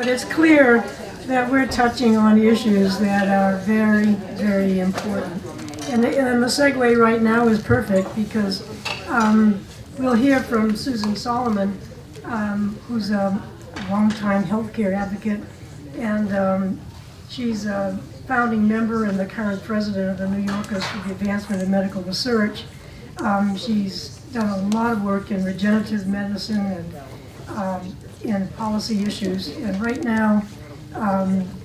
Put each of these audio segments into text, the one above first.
but it's clear that we're touching on issues that are very, very important. And the segue right now is perfect because we'll hear from Susan Solomon, who's a longtime healthcare advocate, and she's a founding member and the current president of the New Yorkers for the Advancement of Medical Research. She's done a lot of work in regenerative medicine and in policy issues. And right now,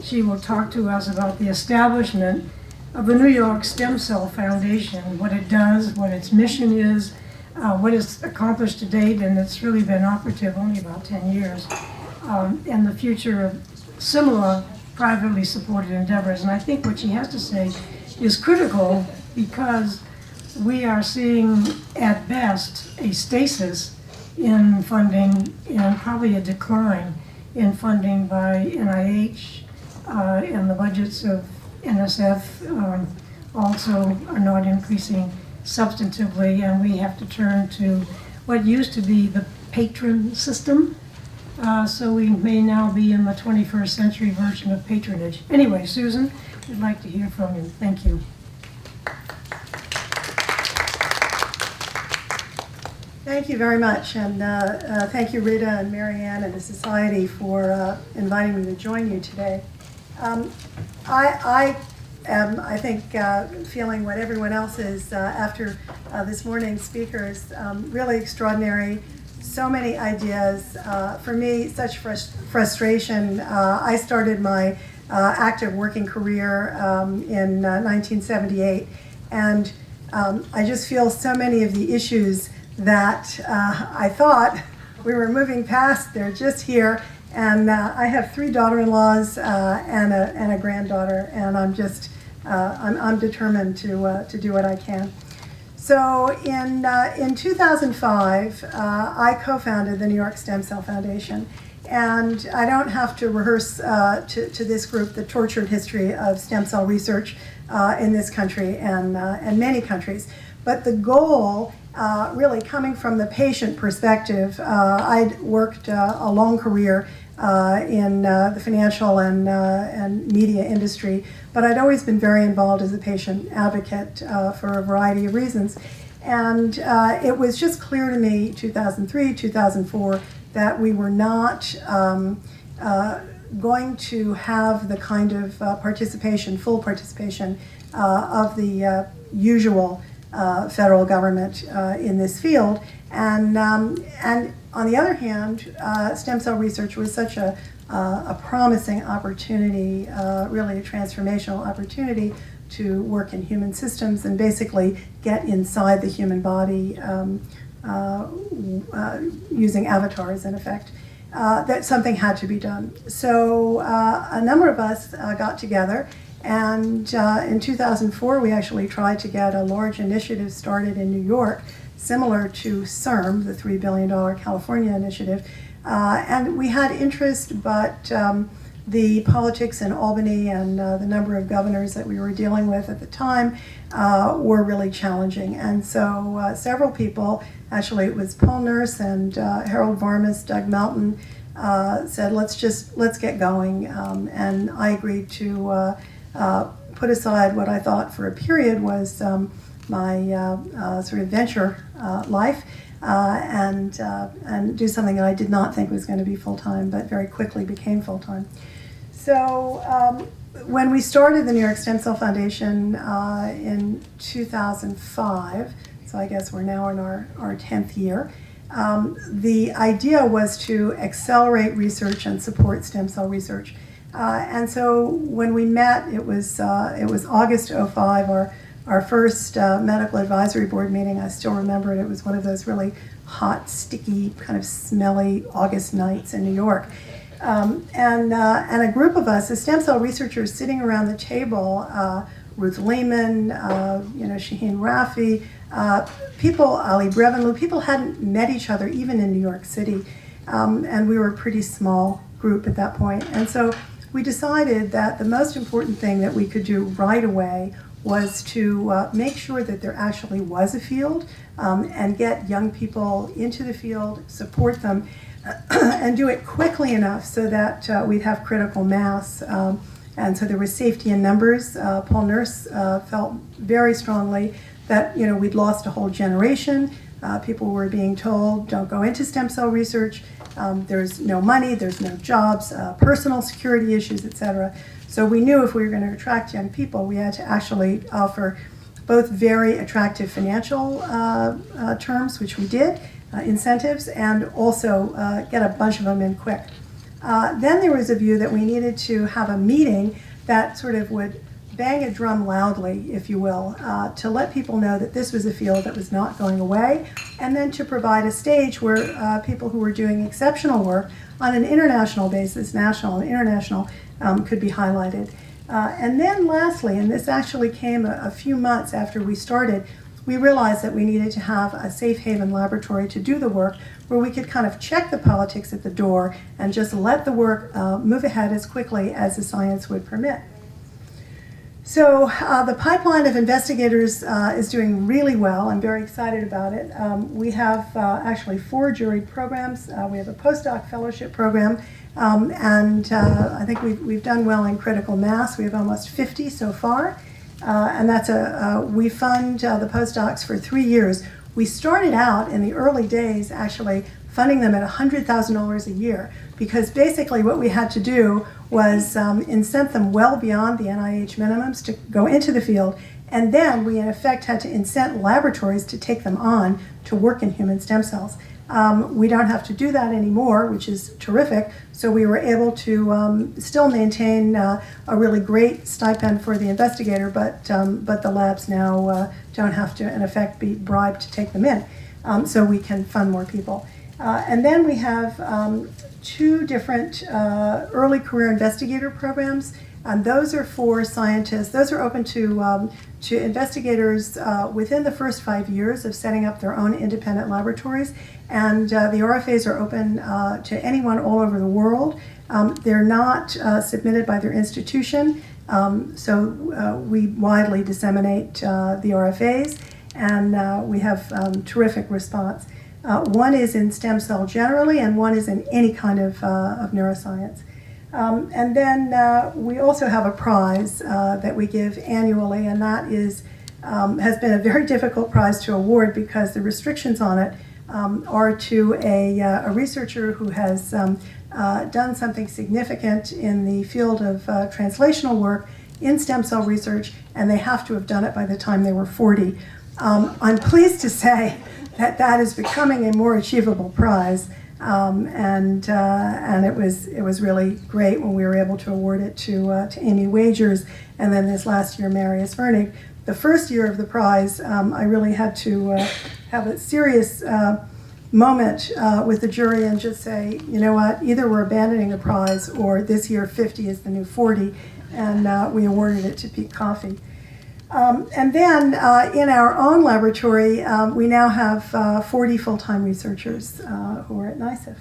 she will talk to us about the establishment of the New York Stem Cell Foundation, what it does, what its mission is, what it's accomplished to date, and it's really been operative only about 10 years, and the future of similar privately supported endeavors. And I think what she has to say is critical because we are seeing at best a stasis in funding and probably a decline in funding by NIH, and the budgets of NSF also are not increasing substantively, and we have to turn to what used to be the patron system. So we may now be in the 21st century version of patronage. Anyway, Susan, we'd like to hear from you. Thank you. Thank you very much, and thank you, Rita and Marianne and the Society for inviting me to join you today. I am, I think, feeling what everyone else is after this morning's speakers, really extraordinary. So many ideas. For me, such frustration. I started my active working career in 1978, and I just feel so many of the issues that I thought we were moving past, they're just here. And I have 3 daughter-in-laws and a granddaughter, and I'm just I'm determined to do what I can. So in 2005, I co-founded the New York Stem Cell Foundation, and I don't have to rehearse to this group the tortured history of stem cell research in this country and many countries. But the goal, really coming from the patient perspective, I'd worked a long career in the financial and media industry, but I'd always been very involved as a patient advocate for a variety of reasons. And it was just clear to me, 2003, 2004, that we were not going to have the kind of participation, full participation of the usual federal government in this field. And on the other hand, stem cell research was such a promising opportunity, really a transformational opportunity to work in human systems and basically get inside the human body using avatars, in effect, that something had to be done. So a number of us got together, and in 2004 we actually tried to get a large initiative started in New York, similar to CIRM, the $3 billion California initiative. And we had interest, but the politics in Albany and the number of governors that we were dealing with at the time were really challenging. And so several people, actually it was Paul Nurse and Harold Varmus, Doug Melton, said, let's get going. And I agreed to put aside what I thought for a period was my sort of venture life and do something that I did not think was going to be full-time, but very quickly became full-time. So when we started the New York Stem Cell Foundation in 2005, so I guess we're now in our 10th year, the idea was to accelerate research and support stem cell research. And so when we met, it was August '05, our first medical advisory board meeting. I still remember it. It was one of those really hot, sticky, kind of smelly August nights in New York. And a group of us, the stem cell researchers sitting around the table, Ruth Lehman, Shaheen Rafi, people, Ali Brevenloo, people hadn't met each other even in New York City. And we were a pretty small group at that point. And so we decided that the most important thing that we could do right away was to make sure that there actually was a field and get young people into the field, support them. and do it quickly enough so that we'd have critical mass. And so there was safety in numbers. Paul Nurse felt very strongly that we'd lost a whole generation. People were being told, don't go into stem cell research. There's no money, there's no jobs, personal security issues, etc. So we knew if we were going to attract young people, we had to actually offer both very attractive financial terms, which we did, incentives, and also get a bunch of them in quick. Then there was a view that we needed to have a meeting that sort of would bang a drum loudly, if you will, to let people know that this was a field that was not going away, and then to provide a stage where people who were doing exceptional work on an international basis, national and international, could be highlighted. And then lastly, and this actually came a few months after we started, we realized that we needed to have a safe haven laboratory to do the work where we could kind of check the politics at the door and just let the work move ahead as quickly as the science would permit. So the pipeline of investigators is doing really well. I'm very excited about it. We have actually 4 juried programs. We have a postdoc fellowship program, and I think we've done well in critical mass. We have almost 50 so far, and that's we fund the postdocs for 3 years. We started out in the early days actually funding them at $100,000 a year, because basically what we had to do was incent them well beyond the NIH minimums to go into the field, and then we in effect had to incent laboratories to take them on to work in human stem cells. We don't have to do that anymore, which is terrific, so we were able to still maintain a really great stipend for the investigator, but the labs now don't have to in effect be bribed to take them in, so we can fund more people. And then we have 2 different early career investigator programs, and those are for scientists. Those are open to investigators within the first 5 years of setting up their own independent laboratories, and the RFAs are open to anyone all over the world. They're not submitted by their institution, so we widely disseminate the RFAs, and we have terrific response. One is in stem cell generally, and one is in any kind of neuroscience. And then we also have a prize that we give annually, and that is has been a very difficult prize to award because the restrictions on it are to a researcher who has done something significant in the field of translational work in stem cell research, and they have to have done it by the time they were 40. I'm pleased to say that is becoming a more achievable prize, and it was really great when we were able to award it to Amy Wagers, and then this last year Marius Vernig. The first year of the prize, I really had to have a serious moment with the jury and just say, you know what, either we're abandoning the prize or this year 50 is the new 40, and we awarded it to Pete Coffey. And then in our own laboratory, we now have 40 full-time researchers who are at NICEF.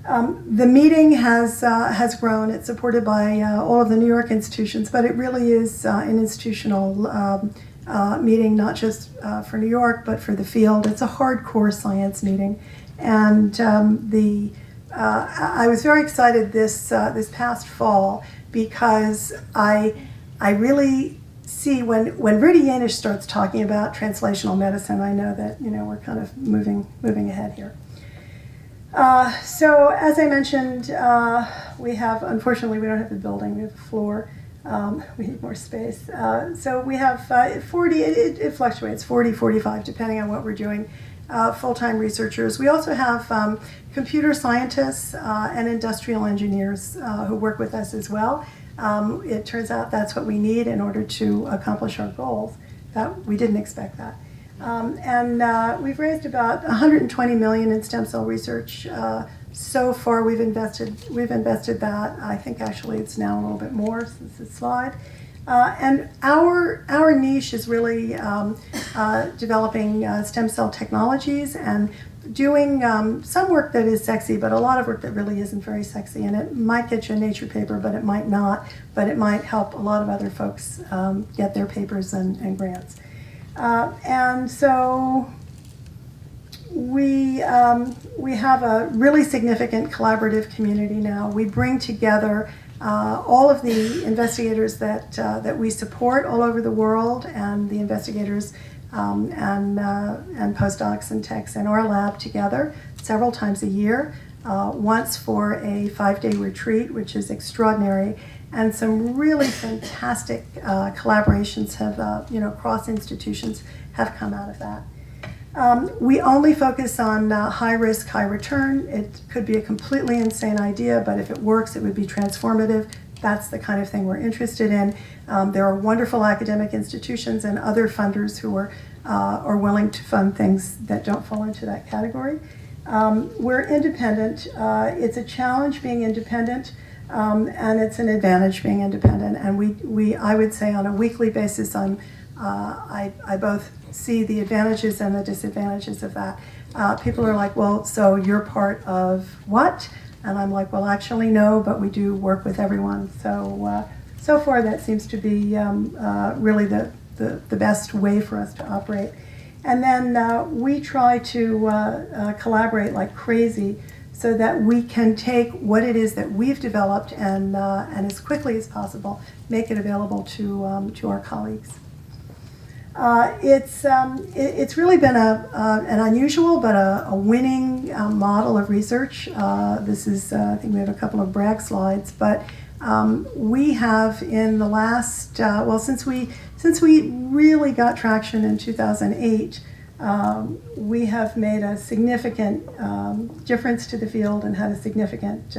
The meeting has grown. It's supported by all of the New York institutions, but it really is an institutional meeting, not just for New York, but for the field. It's a hardcore science meeting. And I was very excited this past fall because I really see when Rudy Yanish starts talking about translational medicine, I know that we're kind of moving ahead here. So as I mentioned, unfortunately we don't have the building, we have the floor. We need more space. So we have 40, it fluctuates, 40, 45, depending on what we're doing, full-time researchers. We also have computer scientists and industrial engineers who work with us as well. It turns out that's what we need in order to accomplish our goals. We didn't expect that. And we've raised about $120 million in stem cell research. So far, we've invested that. I think actually it's now a little bit more since this slide. And our niche is really developing stem cell technologies and doing some work that is sexy, but a lot of work that really isn't very sexy. And it might get you a Nature paper, but it might not. But it might help a lot of other folks get their papers and grants. And so We have a really significant collaborative community now. We bring together all of the investigators that we support all over the world, and the investigators and postdocs and techs in our lab together several times a year. Once for a 5-day retreat, which is extraordinary, and some really fantastic collaborations have, across institutions have come out of that. We only focus on high risk, high return. It could be a completely insane idea, but if it works, it would be transformative. That's the kind of thing we're interested in. There are wonderful academic institutions and other funders who are willing to fund things that don't fall into that category. We're independent. It's a challenge being independent, and it's an advantage being independent. And I would say on a weekly basis, I both see the advantages and the disadvantages of that. People are like, well, so you're part of what? And I'm like, well, actually, no, but we do work with everyone. So far, that seems to be really the best way for us to operate. And then we try to collaborate like crazy so that we can take what it is that we've developed and as quickly as possible make it available to our colleagues. It's really been an unusual but a winning model of research. This is, I think we have a couple of brag slides, but we have in the last, since we really got traction in 2008, we have made a significant difference to the field and had a significant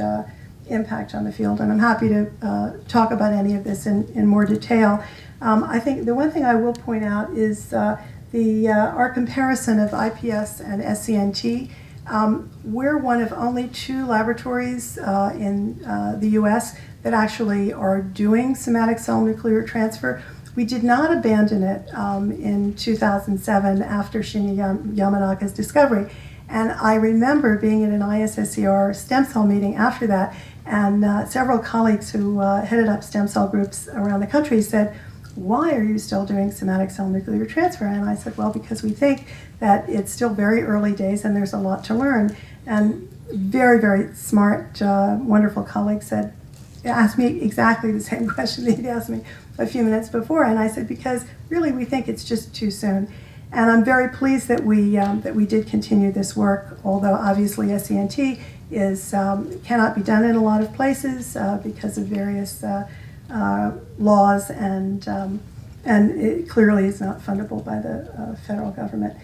impact on the field. And I'm happy to talk about any of this in more detail. I think the one thing I will point out is our comparison of IPS and SCNT. We're one of only 2 laboratories in the US that actually are doing somatic cell nuclear transfer. We did not abandon it in 2007 after Shinya Yamanaka's discovery. And I remember being at an ISSCR stem cell meeting after that, and several colleagues who headed up stem cell groups around the country said, why are you still doing somatic cell nuclear transfer? And I said, well, because we think that it's still very early days and there's a lot to learn. And very, very smart, wonderful colleagues asked me exactly the same question that he'd asked me a few minutes before. And I said, because really we think it's just too soon. And I'm very pleased that we did continue this work, although obviously SCNT cannot be done in a lot of places because of various laws, and it clearly is not fundable by the federal government.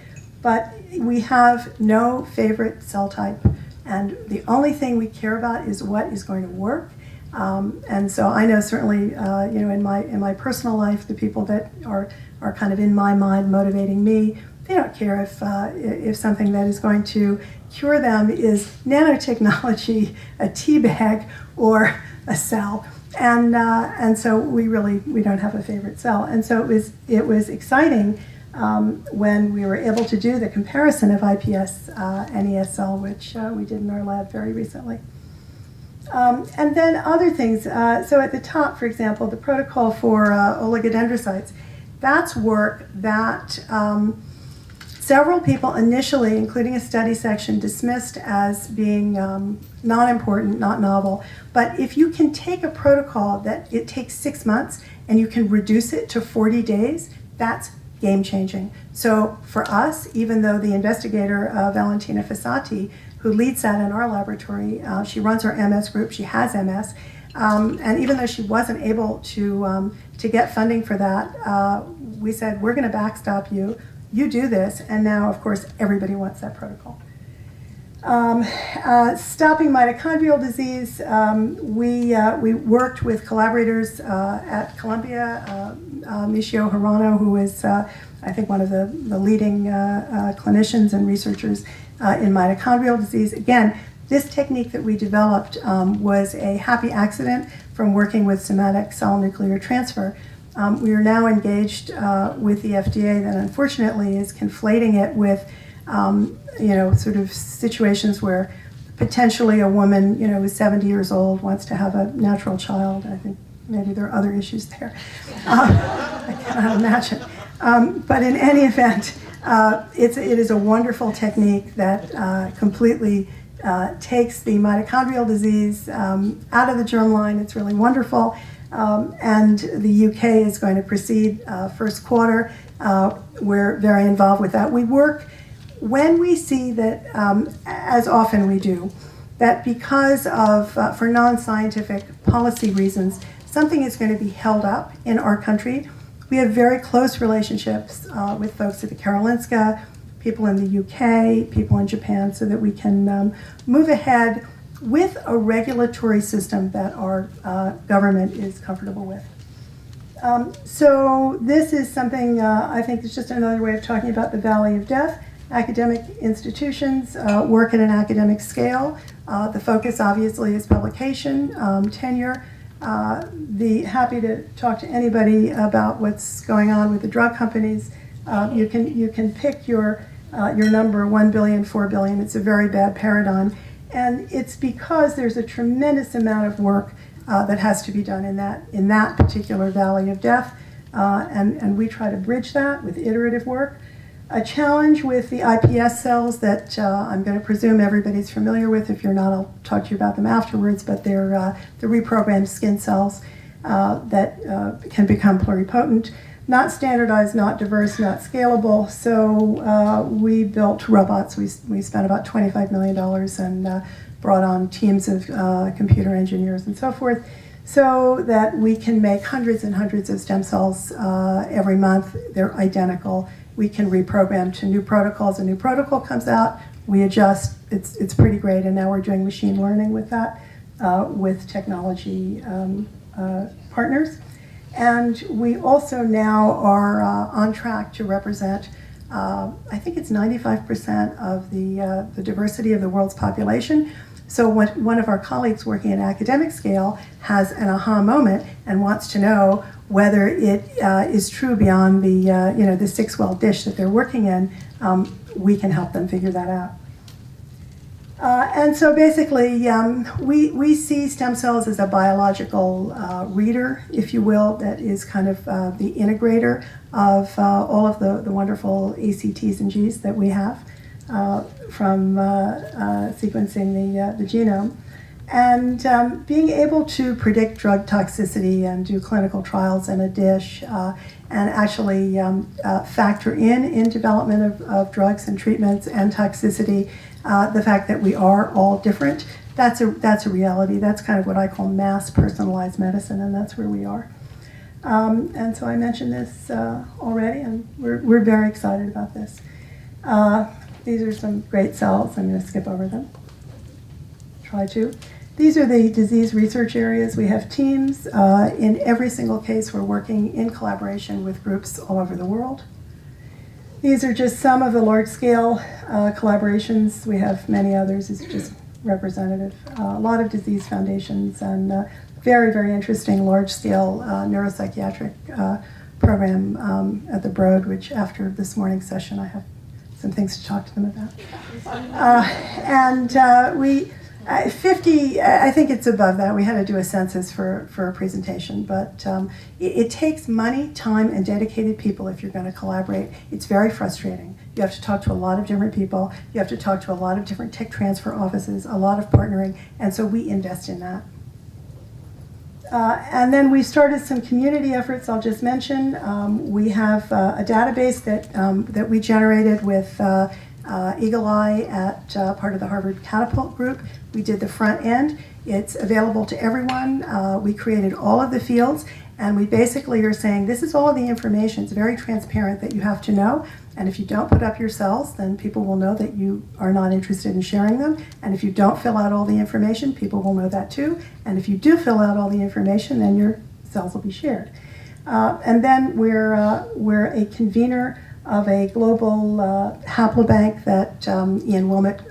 But we have no favorite cell type, and the only thing we care about is what is going to work. And so I know certainly, in my personal life, the people that are kind of in my mind motivating me, they don't care if something that is going to cure them is nanotechnology, a tea bag, or a cell. And so we don't have a favorite cell. And so it was exciting when we were able to do the comparison of IPS and ESL, which we did in our lab very recently. And then other things. So at the top, for example, the protocol for oligodendrocytes, that's work that several people initially, including a study section, dismissed as being not important, not novel. But if you can take a protocol that it takes 6 months and you can reduce it to 40 days, that's game-changing. So for us, even though the investigator, Valentina Fossati, who leads that in our laboratory, she runs our MS group, she has MS, and even though she wasn't able to get funding for that, we said, we're going to backstop you. You do this, and now, of course, everybody wants that protocol. Stopping mitochondrial disease, we worked with collaborators at Columbia, Michio Hirano, who is, I think, one of the leading clinicians and researchers in mitochondrial disease. Again, this technique that we developed was a happy accident from working with somatic cell nuclear transfer. We are now engaged with the FDA that unfortunately is conflating it with, sort of situations where potentially a woman, who's 70 years old wants to have a natural child. I think maybe there are other issues there. I cannot imagine. But in any event, It is a wonderful technique that completely takes the mitochondrial disease out of the germline. It's really wonderful. And the UK is going to proceed first quarter. We're very involved with that. We work when we see that, as often we do, that because of, for non-scientific policy reasons, something is going to be held up in our country. We have very close relationships with folks at the Karolinska, people in the UK, people in Japan, so that we can move ahead with a regulatory system that our government is comfortable with. So this is something I think is just another way of talking about the Valley of Death. Academic institutions work at an academic scale. The focus obviously is publication, tenure. Happy to talk to anybody about what's going on with the drug companies. You can pick your number, 1 billion, 4 billion. It's a very bad paradigm. And it's because there's a tremendous amount of work that has to be done in that particular Valley of Death. And we try to bridge that with iterative work. A challenge with the iPS cells that I'm going to presume everybody's familiar with. If you're not, I'll talk to you about them afterwards, but they're the reprogrammed skin cells that can become pluripotent. Not standardized, not diverse, not scalable. So we built robots. We spent about $25 million and brought on teams of computer engineers and so forth, so that we can make hundreds and hundreds of stem cells every month. They're identical. We can reprogram to new protocols. A new protocol comes out, we adjust. It's pretty great, and now we're doing machine learning with that, with technology partners. And we also now are on track to represent, I think it's 95% of the diversity of the world's population. So one of our colleagues working at academic scale has an aha moment and wants to know whether it is true beyond the the 6-well dish that they're working in. We can help them figure that out. And so basically, we see stem cells as a biological reader, if you will, that is kind of the integrator of all of the wonderful ACTs and Gs that we have from sequencing the genome. And being able to predict drug toxicity and do clinical trials in a dish and actually factor in development of drugs and treatments and toxicity, the fact that we are all different, that's a reality. That's kind of what I call mass personalized medicine, and that's where we are. And so I mentioned this already, and we're very excited about this. These are some great cells. I'm going to skip over them. Try to. These are the disease research areas. We have teams. In every single case, we're working in collaboration with groups all over the world. These are just some of the large-scale collaborations. We have many others. It's just representative. A lot of disease foundations and very, very interesting large-scale neuropsychiatric program at the Broad, which after this morning's session, I have some things to talk to them about. We 50, I think it's above that. We had to do a census for a presentation, but it takes money, time, and dedicated people if you're going to collaborate. It's very frustrating. You have to talk to a lot of different people. You have to talk to a lot of different tech transfer offices, a lot of partnering, and so we invest in that. And then we started some community efforts I'll just mention. We have a database that we generated with Eagle Eye at part of the Harvard Catapult group. We did the front end. It's available to everyone. We created all of the fields, and we basically are saying this is all of the information. It's very transparent that you have to know, and if you don't put up your cells, then people will know that you are not interested in sharing them, and if you don't fill out all the information, people will know that too, and if you do fill out all the information, then your cells will be shared. And then we're a convener of a global haplobank that Ian Wilmot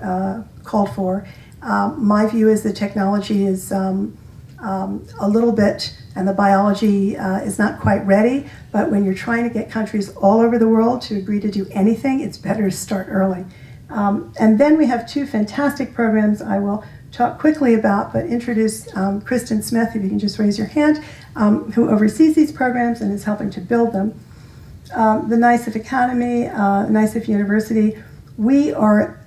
called for. My view is the technology is a little bit, and the biology is not quite ready, but when you're trying to get countries all over the world to agree to do anything, it's better to start early. And then we have two fantastic programs I will talk quickly about, but introduce Kristen Smith, if you can just raise your hand, who oversees these programs and is helping to build them. the NYSEF Academy, NYSEF University, we are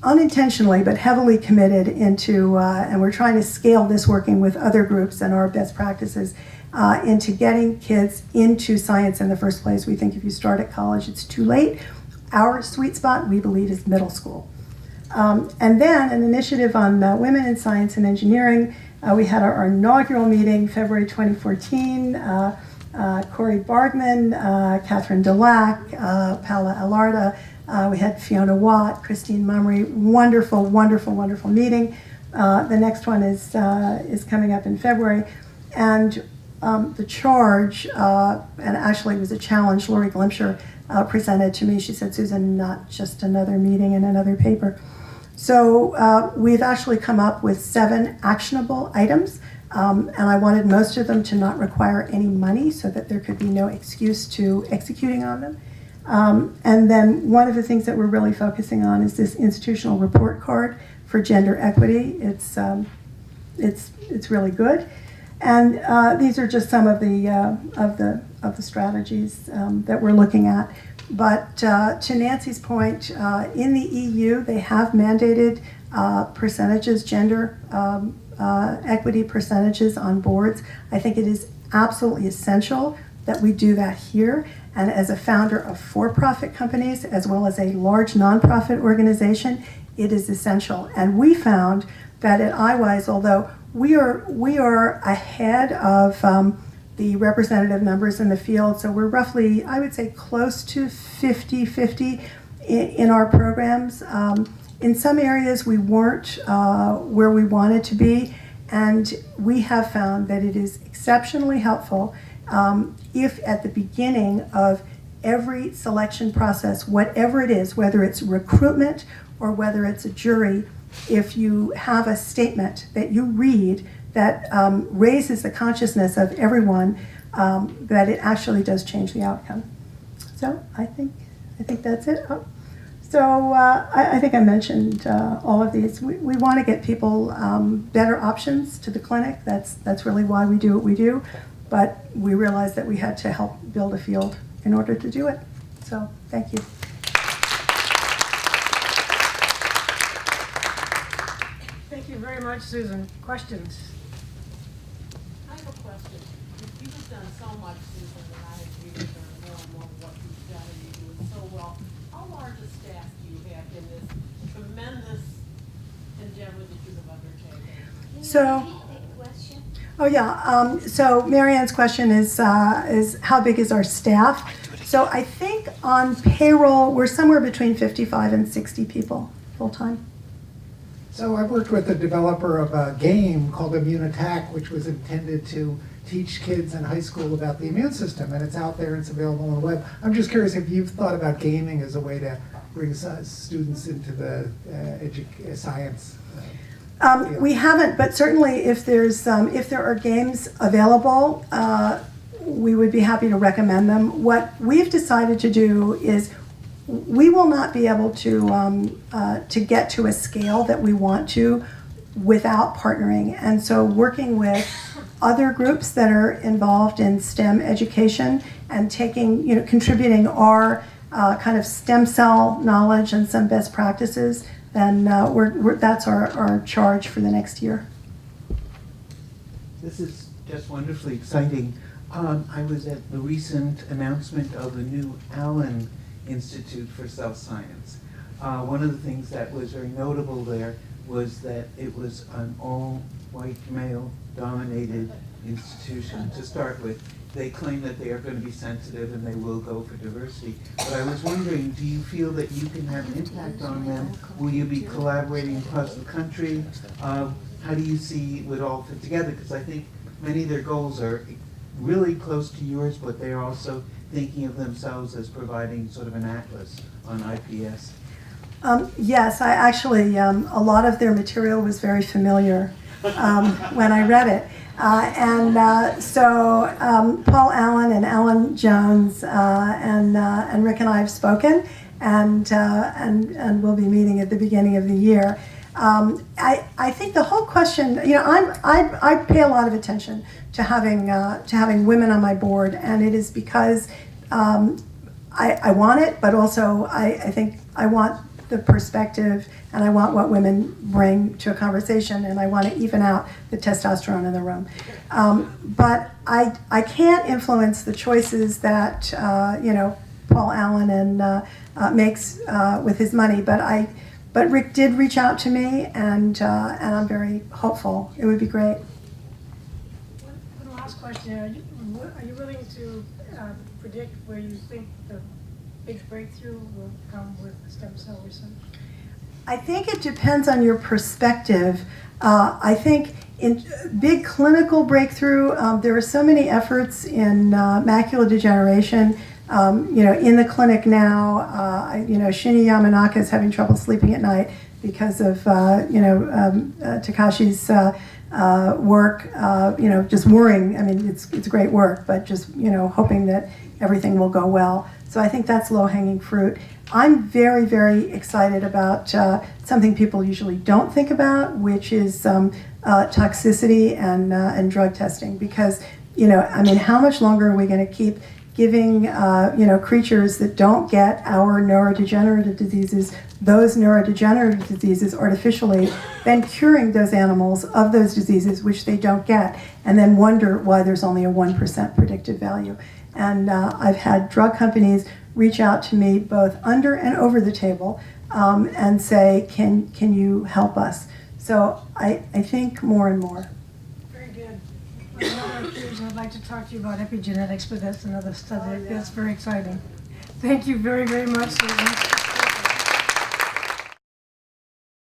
unintentionally but heavily committed into, and we're trying to scale this working with other groups and our best practices, into getting kids into science in the first place. We think if you start at college, it's too late. Our sweet spot, we believe, is middle school. And then an initiative on women in science and engineering. We had our inaugural meeting February 2014. Corey Bargman, Catherine Dulac, Paula Alarda. We had Fiona Watt, Christine Mummery. Wonderful, wonderful, wonderful meeting. The next one is coming up in February. And the charge, and actually it was a challenge, Lori Glimsher presented to me. She said, Susan, not just another meeting and another paper. So we've actually come up with 7 actionable items, and I wanted most of them to not require any money so that there could be no excuse to executing on them. And then one of the things that we're really focusing on is this institutional report card for gender equity. It's really good. And these are just some of the strategies that we're looking at. But to Nancy's point, in the EU, they have mandated percentages, gender equity percentages on boards. I think it is absolutely essential that we do that here. And as a founder of for-profit companies, as well as a large nonprofit organization, it is essential. And we found that at iWise, although we are ahead of the representative numbers in the field, so we're roughly, I would say, close to 50-50 in our programs. In some areas, we weren't where we wanted to be, and we have found that it is exceptionally helpful if at the beginning of every selection process, whatever it is, whether it's recruitment or whether it's a jury, if you have a statement that you read that raises the consciousness of everyone, that it actually does change the outcome. So I think that's it. Oh. So I think I mentioned all of these. We want to get people better options to the clinic. That's really why we do what we do. But we realized that we had to help build a field in order to do it. So thank you. Thank you very much, Susan. Questions? I have a question. You have done so much, Susan, and I have really learned more and more what you've done, and you do it so well. How large a staff do you have in this tremendous endeavor that you have undertaken? So. Oh yeah. So Marianne's question is how big is our staff? So I think on payroll we're somewhere between 55 and 60 people full time. So I worked with a developer of a game called Immune Attack, which was intended to teach kids in high school about the immune system, and it's out there and it's available on the web. I'm just curious if you've thought about gaming as a way to bring students into the science. We haven't, but certainly if there are games available, we would be happy to recommend them. What we've decided to do is we will not be able to get to a scale that we want to without partnering. And so working with other groups that are involved in STEM education and contributing our kind of stem cell knowledge and some best practices, then that's our charge for the next year. This is just wonderfully exciting. I was at the recent announcement of the new Allen Institute for Cell Science. One of the things that was very notable there was that it was an all-white male-dominated institution to start with. They claim that they are going to be sensitive and they will go for diversity. But I was wondering, do you feel that you can have an impact on them? Will you be collaborating across the country? How do you see it would all fit together? Because I think many of their goals are really close to yours, but they're also thinking of themselves as providing sort of an atlas on IPS. Yes, I actually, a lot of their material was very familiar when I read it. So Paul Allen and Alan Jones and Rick and I have spoken, and we'll be meeting at the beginning of the year. I think the whole question, I pay a lot of attention to having women on my board, and it is because I want it, but also I think I want the perspective and I want what women bring to a conversation, and I want to even out the testosterone in the room. But I can't influence the choices that Paul Allen and makes with his money. But Rick did reach out to me, and I'm very hopeful. It would be great. One last question. Are you willing to predict where you think the big breakthrough will come with stem cell research? I think it depends on your perspective. I think in big clinical breakthrough, there are so many efforts in macular degeneration. In the clinic now, Shinya Yamanaka is having trouble sleeping at night because of Takashi's work. Just worrying. I mean, it's great work, but just hoping that everything will go well. So I think that's low-hanging fruit. I'm very, very excited about something people usually don't think about, which is toxicity and drug testing. Because how much longer are we going to keep giving creatures that don't get our neurodegenerative diseases, those neurodegenerative diseases artificially, then curing those animals of those diseases which they don't get, and then wonder why there's only a 1% predictive value. And I've had drug companies reach out to me both under and over the table and say, can you help us? So I think more and more. Very good. On another occasion, I'd like to talk to you about epigenetics, but that's another study. That's very exciting. Thank you very, very much, Susan.